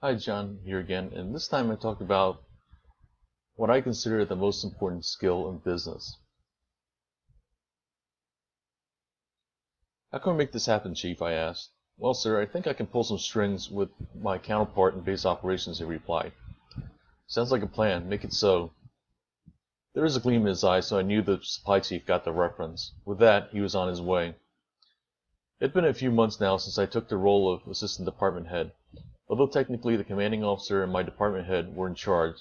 Hi, John here again, and this time I talk about what I consider the most important skill in business. How can we make this happen, Chief? I asked. Well, sir, I think I can pull some strings with my counterpart in base operations, he replied. Sounds like a plan. Make it so. There was a gleam in his eye, so I knew the supply chief got the reference. With that, he was on his way. It had been a few months now since I took the role of assistant department head. Although technically the commanding officer and my department head were in charge,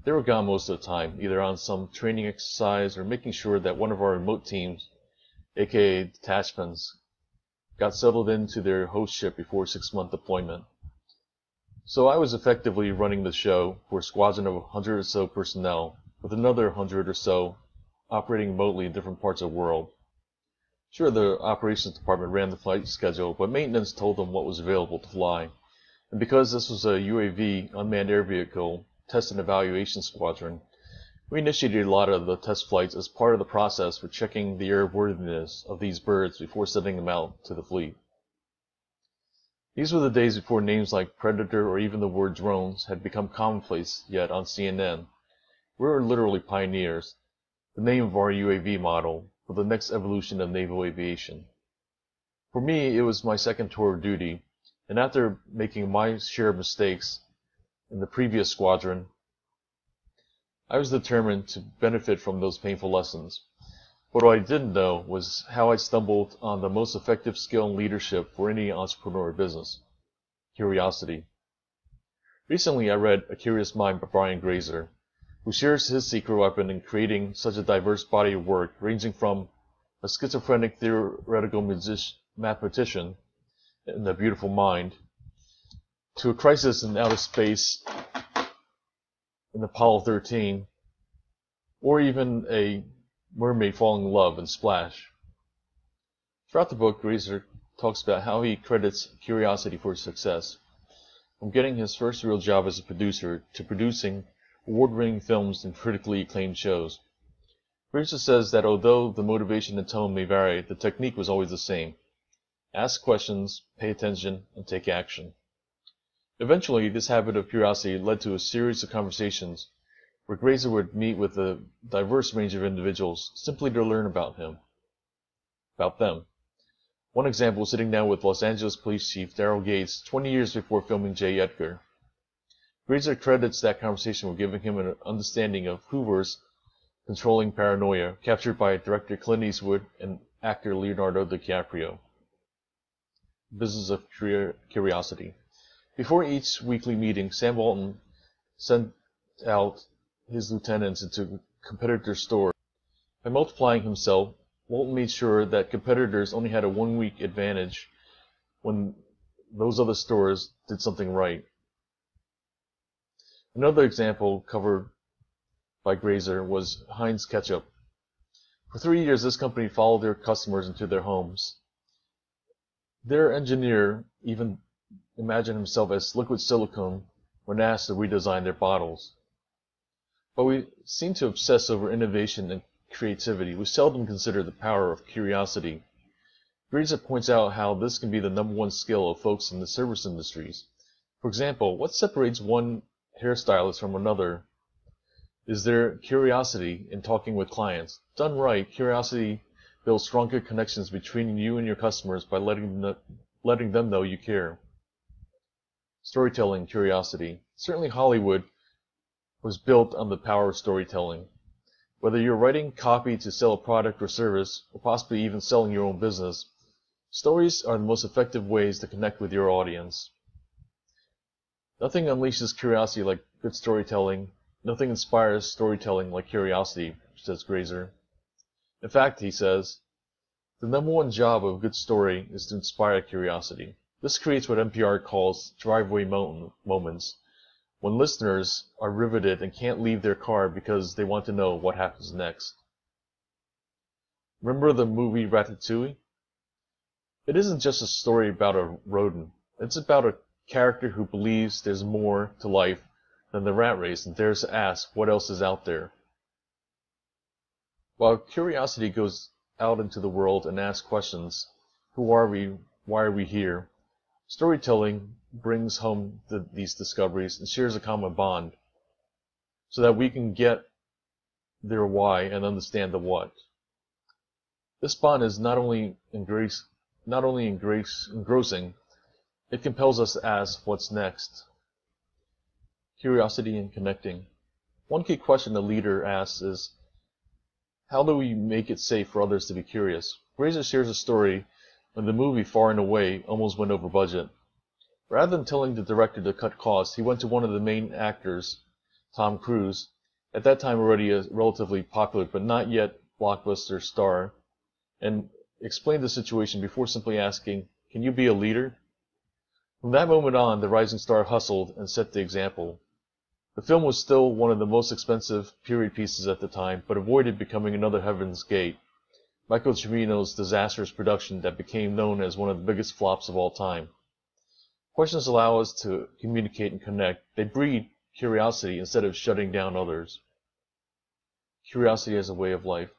they were gone most of the time, either on some training exercise or making sure that one of our remote teams, aka detachments, got settled into their host ship before 6-month deployment. So I was effectively running the show for a squadron of 100 or so personnel, with another 100 or so operating remotely in different parts of the world. Sure, the operations department ran the flight schedule, but maintenance told them what was available to fly. And because this was a UAV, unmanned air vehicle, test and evaluation squadron, we initiated a lot of the test flights as part of the process for checking the airworthiness of these birds before sending them out to the fleet. These were the days before names like Predator or even the word drones had become commonplace yet on CNN. We were literally pioneers, the name of our UAV model, for the next evolution of naval aviation. For me, it was my second tour of duty, and after making my share of mistakes in the previous squadron, I was determined to benefit from those painful lessons. But what I didn't know was how I stumbled on the most effective skill in leadership for any entrepreneur business: curiosity. Recently I read A Curious Mind by Brian Grazer, who shares his secret weapon in creating such a diverse body of work, ranging from a schizophrenic theoretical mathematician in A Beautiful Mind to a crisis in outer space in Apollo 13, or even a mermaid falling in love in Splash. Throughout the book, Grazer talks about how he credits curiosity for his success, from getting his first real job as a producer to producing award-winning films and critically acclaimed shows. Grazer says that although the motivation and tone may vary, the technique was always the same: ask questions, pay attention, and take action. Eventually, this habit of curiosity led to a series of conversations where Grazer would meet with a diverse range of individuals simply to learn about them. One example was sitting down with Los Angeles Police Chief Daryl Gates 20 years before filming J. Edgar. Grazer credits that conversation with giving him an understanding of Hoover's controlling paranoia, captured by director Clint Eastwood and actor Leonardo DiCaprio. Business of curiosity. Before each weekly meeting, Sam Walton sent out his lieutenants into competitor stores. By multiplying himself, Walton made sure that competitors only had a 1-week advantage when those other stores did something right. Another example covered by Grazer was Heinz Ketchup. For 3 years, this company followed their customers into their homes. Their engineer even imagined himself as liquid silicone when asked to redesign their bottles. But we seem to obsess over innovation and creativity. We seldom consider the power of curiosity. Grazer points out how this can be the #1 skill of folks in the service industries. For example, what separates one hairstylist from another is their curiosity in talking with clients. Done right, curiosity builds stronger connections between you and your customers by letting them know you care. Storytelling curiosity. Certainly Hollywood was built on the power of storytelling. Whether you're writing copy to sell a product or service, or possibly even selling your own business, stories are the most effective ways to connect with your audience. Nothing unleashes curiosity like good storytelling. Nothing inspires storytelling like curiosity, says Grazer. In fact, he says, the #1 job of a good story is to inspire curiosity. This creates what NPR calls driveway moments, when listeners are riveted and can't leave their car because they want to know what happens next. Remember the movie Ratatouille? It isn't just a story about a rodent. It's about a character who believes there's more to life than the rat race and dares to ask what else is out there. While curiosity goes out into the world and asks questions, who are we, why are we here, storytelling brings home these discoveries and shares a common bond so that we can get their why and understand the what. This bond is not only engrossing, it compels us to ask what's next. Curiosity and connecting. One key question the leader asks is, how do we make it safe for others to be curious? Grazer shares a story when the movie Far and Away almost went over budget. Rather than telling the director to cut costs, he went to one of the main actors, Tom Cruise, at that time already a relatively popular but not yet blockbuster star, and explained the situation before simply asking, "Can you be a leader?" From that moment on, the rising star hustled and set the example. The film was still one of the most expensive period pieces at the time, but avoided becoming another Heaven's Gate, Michael Cimino's disastrous production that became known as one of the biggest flops of all time. Questions allow us to communicate and connect. They breed curiosity instead of shutting down others. Curiosity as a way of life.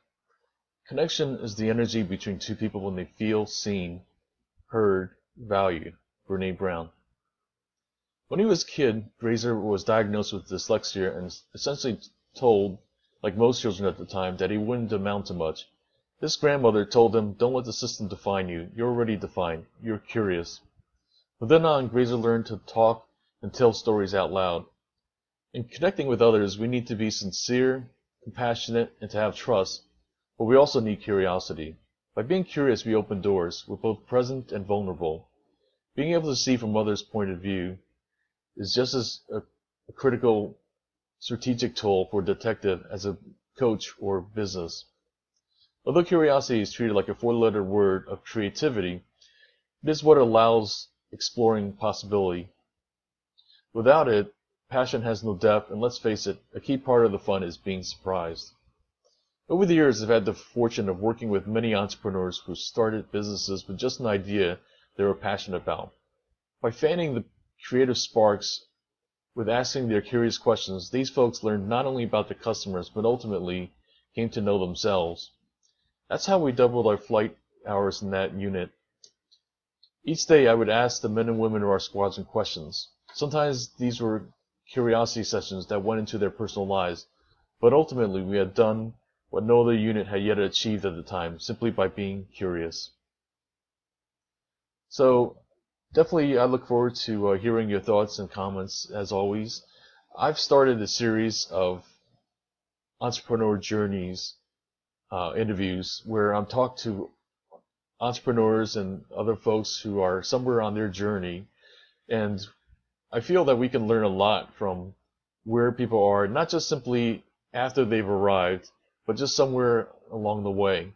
Connection is the energy between two people when they feel seen, heard, valued. Brene Brown. When he was a kid, Grazer was diagnosed with dyslexia and essentially told, like most children at the time, that he wouldn't amount to much. His grandmother told him, "Don't let the system define you. You're already defined. You're curious." From then on, Grazer learned to talk and tell stories out loud. In connecting with others, we need to be sincere, compassionate, and to have trust, but we also need curiosity. By being curious, we open doors. We're both present and vulnerable. Being able to see from others' point of view is just as a critical strategic tool for a detective as a coach or business. Although curiosity is treated like a four-letter word of creativity, it is what allows exploring possibility. Without it, passion has no depth, and let's face it, a key part of the fun is being surprised. Over the years, I've had the fortune of working with many entrepreneurs who started businesses with just an idea they were passionate about. By fanning the creative sparks with asking their curious questions, these folks learned not only about their customers, but ultimately came to know themselves. That's how we doubled our flight hours in that unit. Each day I would ask the men and women of our squadron questions. Sometimes these were curiosity sessions that went into their personal lives, but ultimately we had done what no other unit had yet achieved at the time, simply by being curious. So definitely I look forward to hearing your thoughts and comments as always. I've started a series of entrepreneur journeys interviews where I'm talking to entrepreneurs and other folks who are somewhere on their journey, and I feel that we can learn a lot from where people are, not just simply after they've arrived, but just somewhere along the way.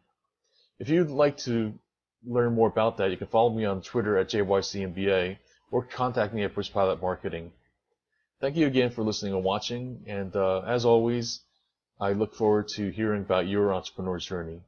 If you'd like to learn more about that, you can follow me on Twitter at JYCMBA or contact me at Push Pilot Marketing. Thank you again for listening and watching, and as always, I look forward to hearing about your entrepreneur journey.